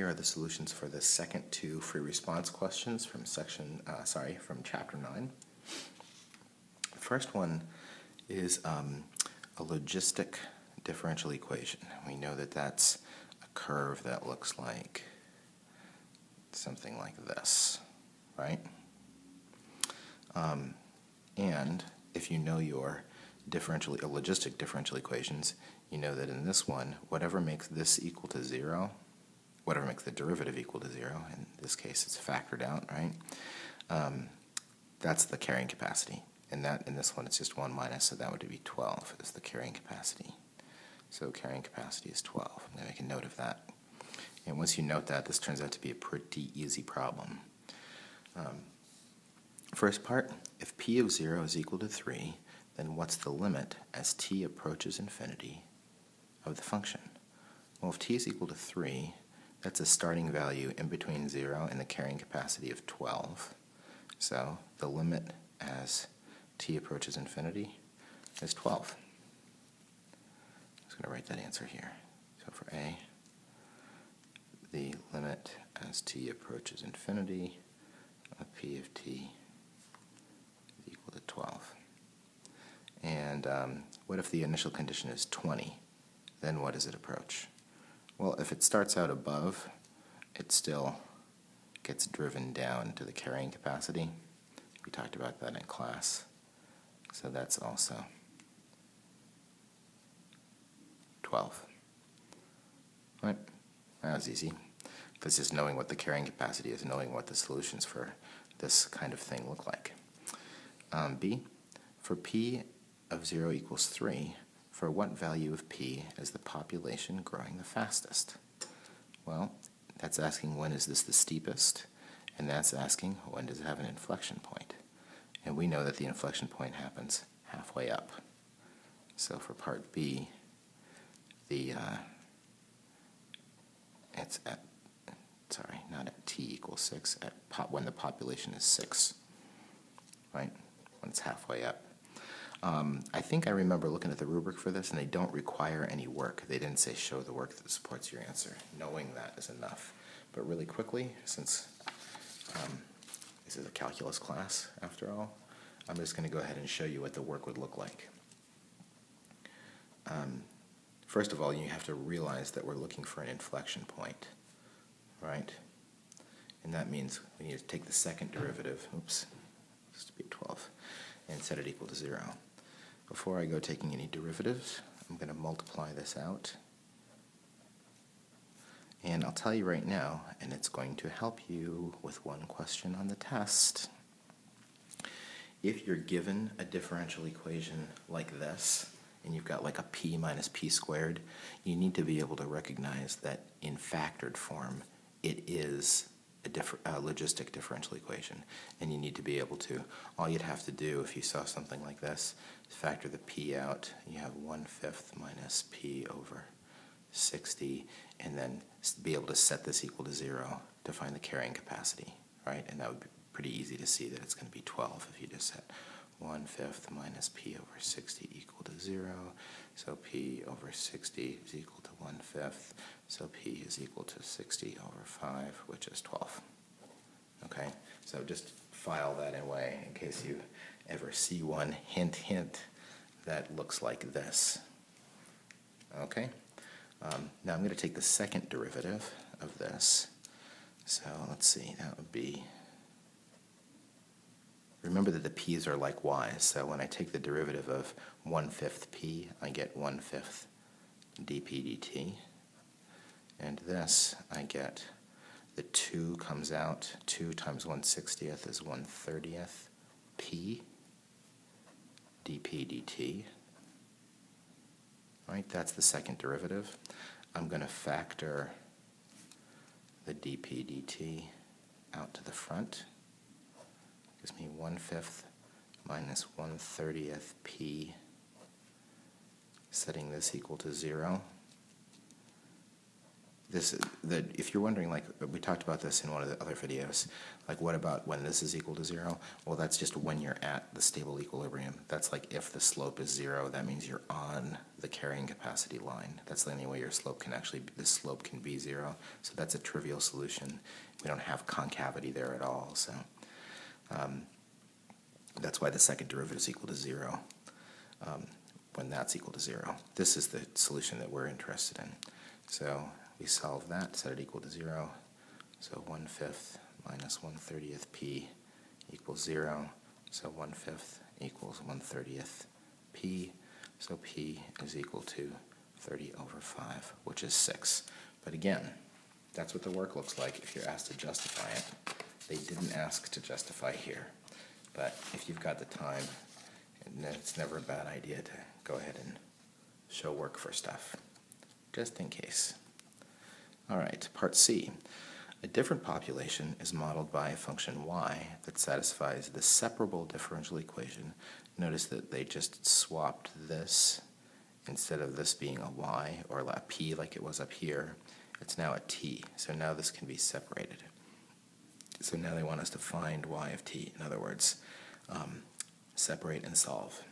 here are the solutions for the second two free response questions from from chapter 9. The first one is a logistic differential equation. We know that that's a curve that looks like something like this, right? And if you know your logistic differential equations, you know that in this one, whatever makes this equal to 0, whatever makes the derivative equal to 0, in this case it's factored out, right? That's the carrying capacity. And that in this one it's just 1 minus, so that would be 12 is the carrying capacity. So carrying capacity is 12. I'm going to make a note of that. And once you note that, this turns out to be a pretty easy problem. First part, if p of 0 is equal to 3, then what's the limit as t approaches infinity of the function? Well, if t is equal to 3, that's a starting value in between 0 and the carrying capacity of 12. So the limit as t approaches infinity is 12. I'm just going to write that answer here. So for A, the limit as t approaches infinity of p of t is equal to 12. And what if the initial condition is 20? Then what does it approach? Well, if it starts out above, it still gets driven down to the carrying capacity. We talked about that in class. So that's also 12. Right? That was easy. This is knowing what the carrying capacity is, knowing what the solutions for this kind of thing look like. B, for p of 0 equals 3, for what value of p is the population growing the fastest? Well, that's asking when is this the steepest, and that's asking when does it have an inflection point. And we know that the inflection point happens halfway up. So for part B, it's at, not at t equals 6, when the population is 6, right? When it's halfway up. I think I remember looking at the rubric for this, and they don't require any work. They didn't say show the work that supports your answer. Knowing that is enough. But really quickly, since this is a calculus class after all, I'm just going to go ahead and show you what the work would look like. First of all, you have to realize that we're looking for an inflection point, right? And that means we need to take the second derivative, this to be 12, and set it equal to 0. Before I go taking any derivatives, I'm going to multiply this out. And I'll tell you right now, and it's going to help you with one question on the test. If you're given a differential equation like this, and you've got like a p minus p squared, you need to be able to recognize that in factored form, it is a logistic differential equation. And you need to be able to, all you'd have to do if you saw something like this, is factor the p out. You have 1/5 minus p over 60, and then be able to set this equal to 0 to find the carrying capacity, right? And that would be pretty easy to see that it's going to be 12 if you just set 1/5 minus p over 60 equal to 0. So p over 60 is equal to 1/5. So p is equal to 60 over 5, which is 12. Okay, so just file that away in case you ever see one, hint, hint, that looks like this. Okay, now I'm going to take the second derivative of this. So let's see, that would be, remember that the p's are like y's, so when I take the derivative of 1/5 p, I get 1/5 dp dt. And this, I get, the 2 comes out, 2 times 1/60th is 1/30th p dp dt. Right, that's the second derivative. I'm going to factor the dp dt out to the front. Gives me 1/5 minus 1/30th p, setting this equal to 0. if you're wondering, like we talked about this in one of the other videos, like what about when this is equal to 0? Well, that's just when you're at the stable equilibrium. That's like if the slope is 0, that means you're on the carrying capacity line. That's the only way your slope can this slope can be 0. So that's a trivial solution. We don't have concavity there at all, so that's why the second derivative is equal to 0 when that's equal to 0. This is the solution that we're interested in. So we solve that, set it equal to 0. So 1/5 minus 1/30th p equals 0. So 1/5 equals 1/30th p. So p is equal to 30 over 5, which is 6. But again, that's what the work looks like if you're asked to justify it. They didn't ask to justify here. But if you've got the time, it's never a bad idea to go ahead and show work for stuff, just in case. All right, part C. A different population is modeled by a function y that satisfies the separable differential equation. Notice that they just swapped this. Instead of this being a y or a p like it was up here, it's now a t. So now this can be separated. So now they want us to find y of t. In other words, separate and solve.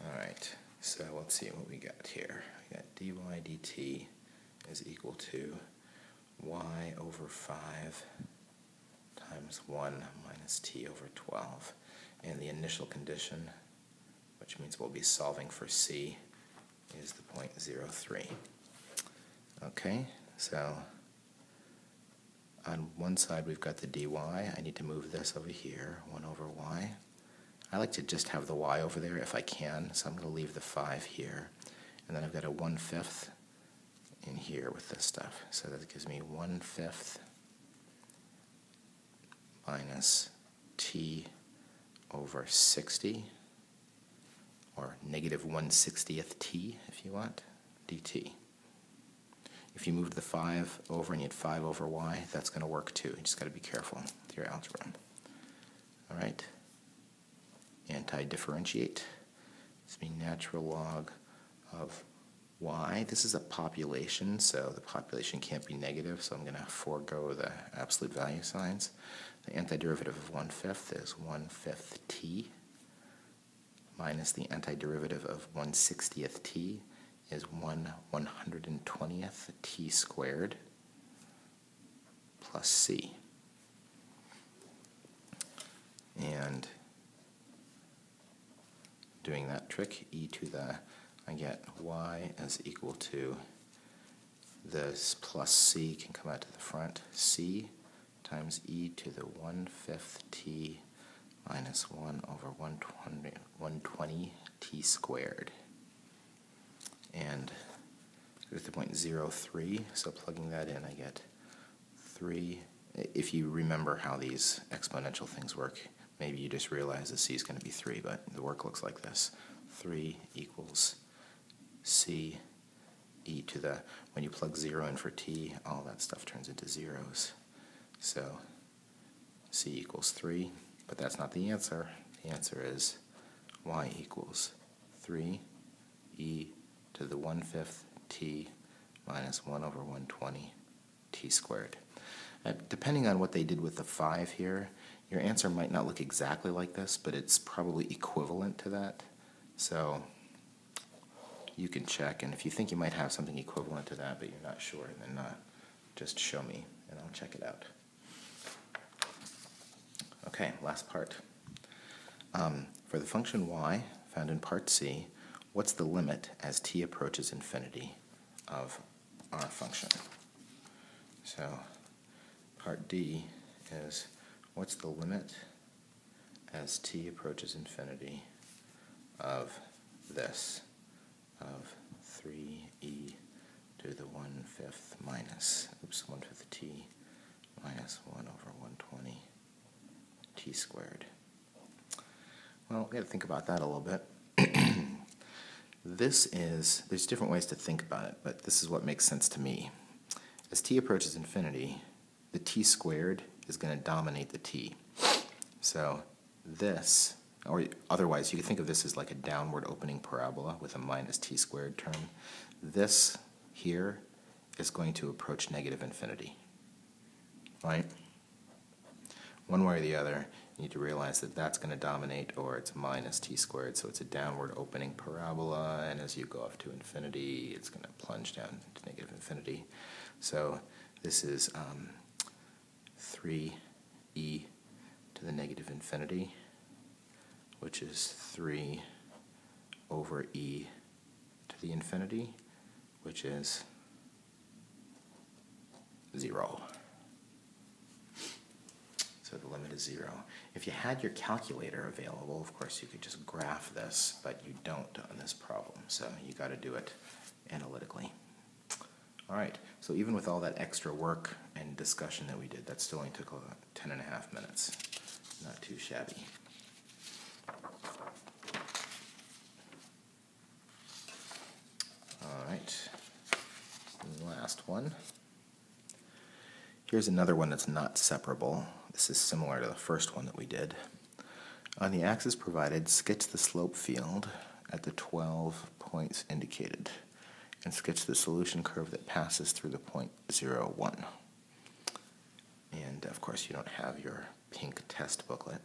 All right, so let's see what we got here. We got dy dt is equal to y over 5 times 1 minus t over 12. And the initial condition, which means we'll be solving for c, is the point 0.03. Okay, so on one side we've got the dy. I need to move this over here, 1 over y. I like to just have the y over there if I can, so I'm going to leave the 5 here. And then I've got a 1/5 in here with this stuff. So that gives me 1/5 minus t over 60, or negative 1/60th t if you want, dt. If you move the 5 over and you had 5 over y, that's going to work too. You just got to be careful with your algebra. All right. Anti-differentiate. This means natural log of y. This is a population, so the population can't be negative, so I'm going to forego the absolute value signs. The antiderivative of 1/5 is 1/5 t minus the antiderivative of 1/60th t is 1/120th t squared plus c. And doing that trick, I get y is equal to this plus c can come out to the front, c times e to the 1/5 t minus 1 over 120 t squared. And there's the point 0.03, so plugging that in I get 3. If you remember how these exponential things work, maybe you just realize that c is going to be 3, but the work looks like this. 3 equals c e to the, when you plug 0 in for t, all that stuff turns into zeros. So c equals 3, but that's not the answer. The answer is y equals 3 e to the 1/5 t minus 1 over 120 t squared. Depending on what they did with the 5 here, your answer might not look exactly like this, but it's probably equivalent to that. So you can check, and if you think you might have something equivalent to that, but you're not sure, then just show me, and I'll check it out. Okay, last part. For the function y, found in part C, what's the limit as t approaches infinity of our function? So part D is, what's the limit as t approaches infinity of this, of 3e to the 1/5 minus, 1/5 t minus 1 over 120 t squared. Well, we got to think about that a little bit. There's different ways to think about it, but this is what makes sense to me. As t approaches infinity, the t squared is going to dominate the t. So this, or otherwise you could think of this as like a downward opening parabola with a minus t squared term. This here is going to approach negative infinity, right? One way or the other, you need to realize that that's going to dominate, or it's minus t squared, so it's a downward opening parabola, and as you go off to infinity, it's going to plunge down to negative infinity. So this is 3e to the negative infinity, which is 3 over e to the infinity, which is 0. So the limit is 0. If you had your calculator available, of course, you could just graph this, but you don't on this problem, so you got to do it analytically. All right, so even with all that extra work and discussion that we did, that still only took 10.5 minutes. Not too shabby. All right, and the last one. Here's another one that's not separable. This is similar to the first one that we did. On the axis provided, sketch the slope field at the 12 points indicated, and sketch the solution curve that passes through the point 0, 1. And of course, you don't have your pink test booklet.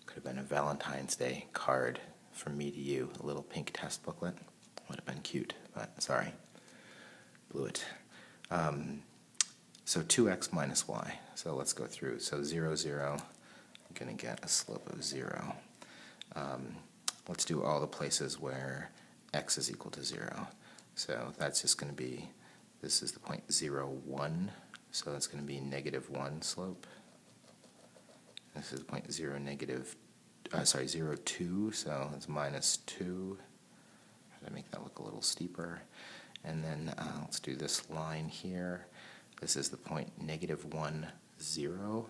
Could have been a Valentine's Day card from me to you, a little pink test booklet. Would have been cute, but sorry, blew it. So 2x minus y. So let's go through. So 0, 0, I'm going to get a slope of 0. Let's do all the places where x is equal to 0. So that's just going to be, this is the point 0, 1. So that's going to be negative 1 slope. This is point 0, 0, 2. So it's minus 2. Try to make that look a little steeper. And then let's do this line here. This is the point negative 1, 0.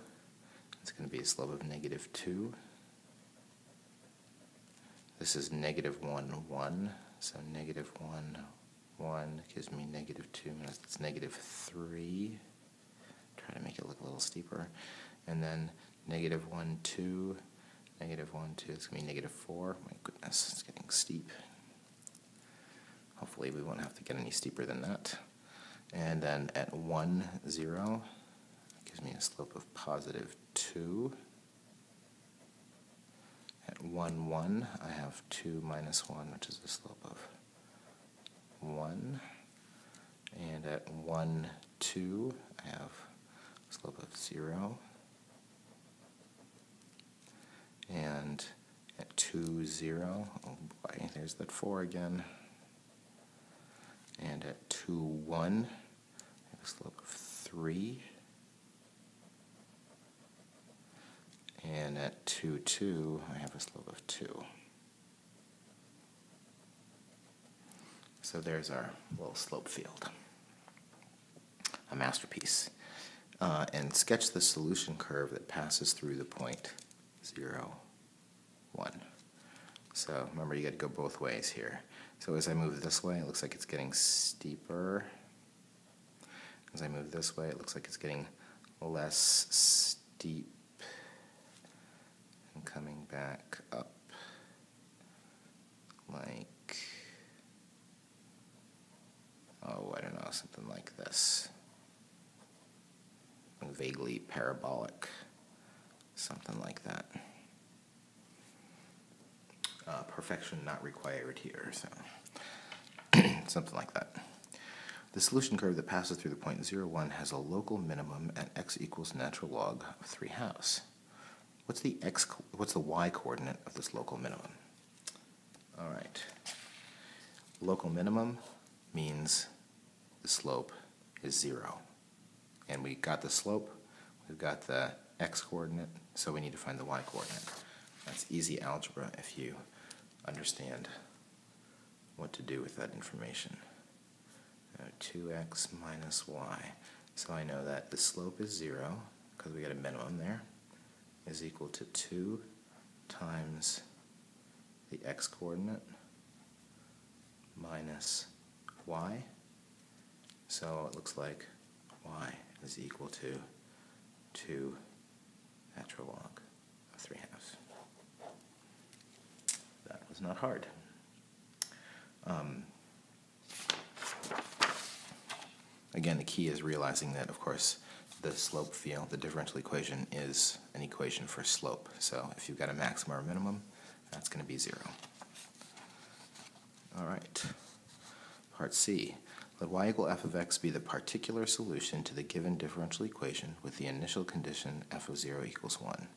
It's going to be a slope of negative 2. This is negative 1, 1. So negative 1, 1 gives me negative 2. That's negative 3. Try to make it look a little steeper. And then negative 1, 2. Negative 1, 2. It's going to be negative 4. My goodness, it's getting steep. Hopefully we won't have to get any steeper than that. And then at 1, 0, it gives me a slope of positive 2. At 1, 1, I have 2 minus 1, which is a slope of 1. And at 1, 2, I have a slope of 0. And at 2, 0, oh boy, there's that 4 again. And at 2, 1, I have a slope of 3. And at 2, 2, I have a slope of 2. So there's our little slope field. A masterpiece. And sketch the solution curve that passes through the point 0, 1. So remember, you got to go both ways here. So as I move this way, it looks like it's getting steeper. As I move this way, it looks like it's getting less steep and coming back up like, oh, I don't know, something like this. Vaguely parabolic, something like that. Perfection not required here, so something like that. The solution curve that passes through the point 0, 1 has a local minimum at x equals natural log of 3/2. What's the y coordinate of this local minimum? All right. Local minimum means the slope is 0. And we got the slope, we've got the x coordinate, so we need to find the y coordinate. That's easy algebra if you understand what to do with that information. 2x minus y. So I know that the slope is 0, because we got a minimum there, is equal to 2 times the x coordinate minus y. So it looks like y is equal to 2 natural log of 3/2. That was not hard. again, the key is realizing that, of course, the slope field, the differential equation, is an equation for slope. So if you've got a maximum or minimum, that's going to be 0. All right. Part C. Let y equal f of x be the particular solution to the given differential equation with the initial condition f of 0 equals 1.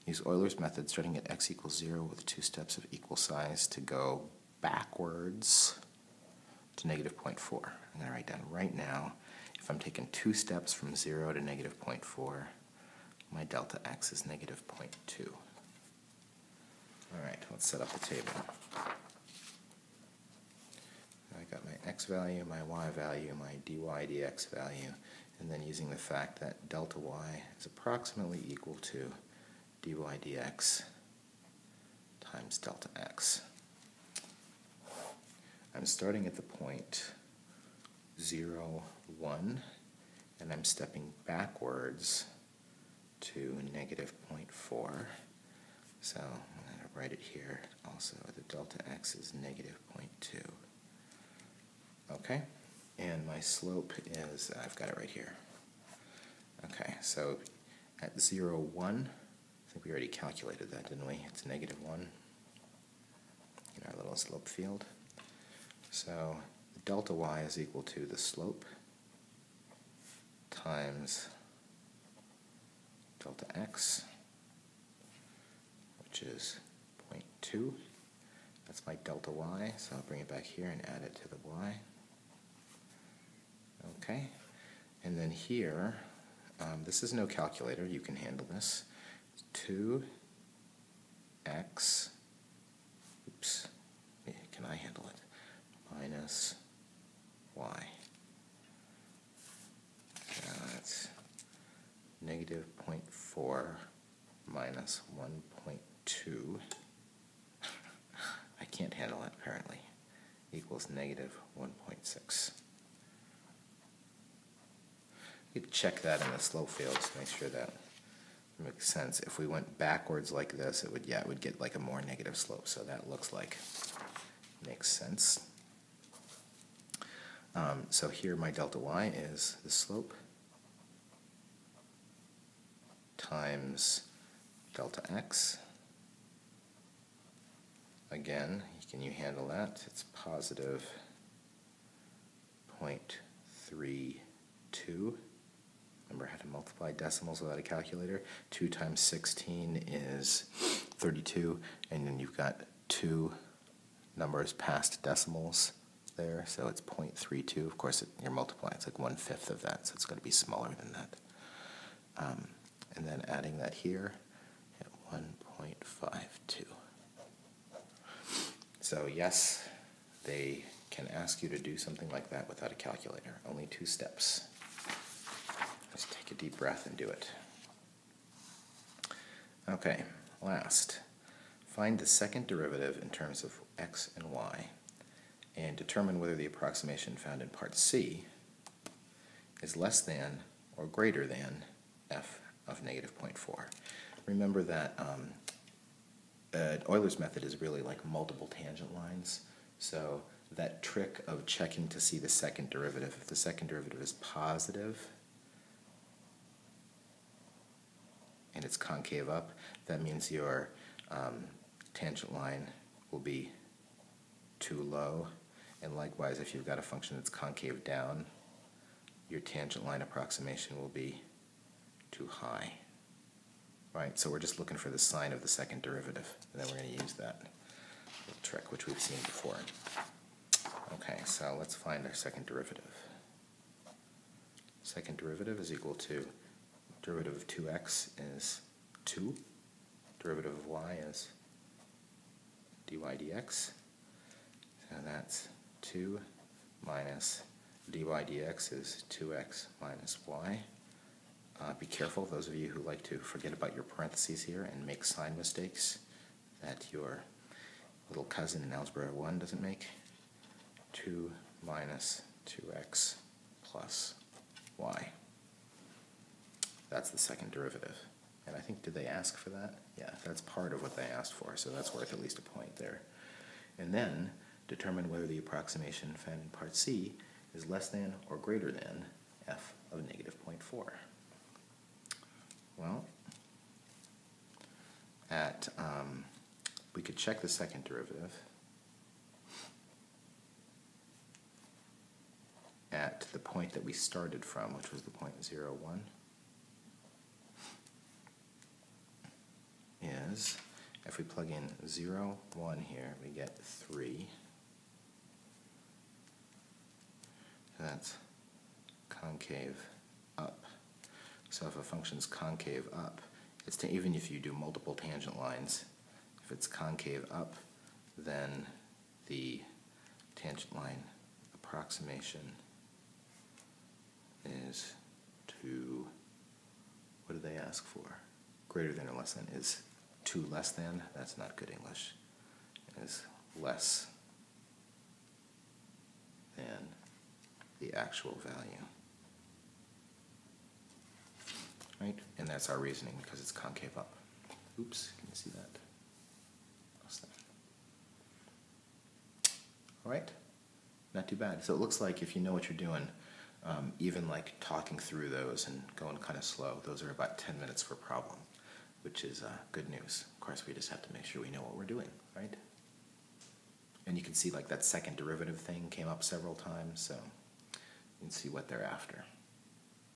Use Euler's method starting at x equals 0 with 2 steps of equal size to go backwards to negative 0.4. I'm going to write down right now, if I'm taking 2 steps from 0 to negative 0.4, my delta x is negative 0.2. All right, let's set up the table. I got my x value, my y value, my dy dx value, and then using the fact that delta y is approximately equal to dy dx times delta x. I'm starting at the point 0, 1, and I'm stepping backwards to negative 0.4. So I'm going to write it here also. The delta x is negative 0.2. Okay, and my slope is, I've got it right here. Okay, so at 0, 1, I think we already calculated that, didn't we? It's negative 1 in our little slope field. So delta y is equal to the slope times delta x, which is 0.2. That's my delta y, so I'll bring it back here and add it to the y. Okay, and then here, this is no calculator, you can handle this. 2x, oops, can I handle it? Minus y. That's negative 0.4 minus 1.2. I can't handle it, apparently. Equals negative 1.6. You could check that in the slope fields to make sure that makes sense. If we went backwards like this, it would get like a more negative slope. So that looks like makes sense. So here my delta y is the slope times delta x. Again, can you handle that? It's positive 0.32. Remember how to multiply decimals without a calculator. 2 times 16 is 32, and then you've got 2 numbers past decimals there, so it's 0.32. Of course, you're multiplying, it's like 1/5 of that, so it's going to be smaller than that. And then adding that here at 1.52. So yes, they can ask you to do something like that without a calculator. Only 2 steps. Just take a deep breath and do it. Okay, last. Find the second derivative in terms of x and y, and determine whether the approximation found in part C is less than or greater than f of negative 0.4. Remember that Euler's method is really like multiple tangent lines, so that trick of checking to see the second derivative, if the second derivative is positive and it's concave up, that means your tangent line will be too low, and likewise if you've got a function that's concave down, your tangent line approximation will be too high. Right, so we're just looking for the sign of the second derivative, and then we're going to use that little trick which we've seen before. Okay, so let's find our second derivative. Second derivative is equal to derivative of 2x is 2. Derivative of y is dy dx. So that's 2 minus dy dx is 2x minus y. Be careful, those of you who like to forget about your parentheses here and make sign mistakes that your little cousin in Algebra 1 doesn't make. 2 minus 2x plus y. That's the second derivative. And I think, did they ask for that? Yeah, that's part of what they asked for, so that's worth at least a point there. And then determine whether the approximation found in part C is less than or greater than f of negative 0.4? Well, we could check the second derivative at the point that we started from, which was the point 0, 1, is, if we plug in 0, 1 here, we get 3. So that's concave up. So if a function's concave up, even if you do multiple tangent lines, if it's concave up, then the tangent line approximation is to, what do they ask for? Greater than or less than is 2 less than, that's not good English, is less than the actual value. Right? And that's our reasoning because it's concave up. Oops, can you see that? What's that? All right, not too bad. So it looks like if you know what you're doing, even like talking through those and going kind of slow, those are about 10 minutes per problem, which is good news. Of course, we just have to make sure we know what we're doing, right? And you can see like that second derivative thing came up several times, so you can see what they're after.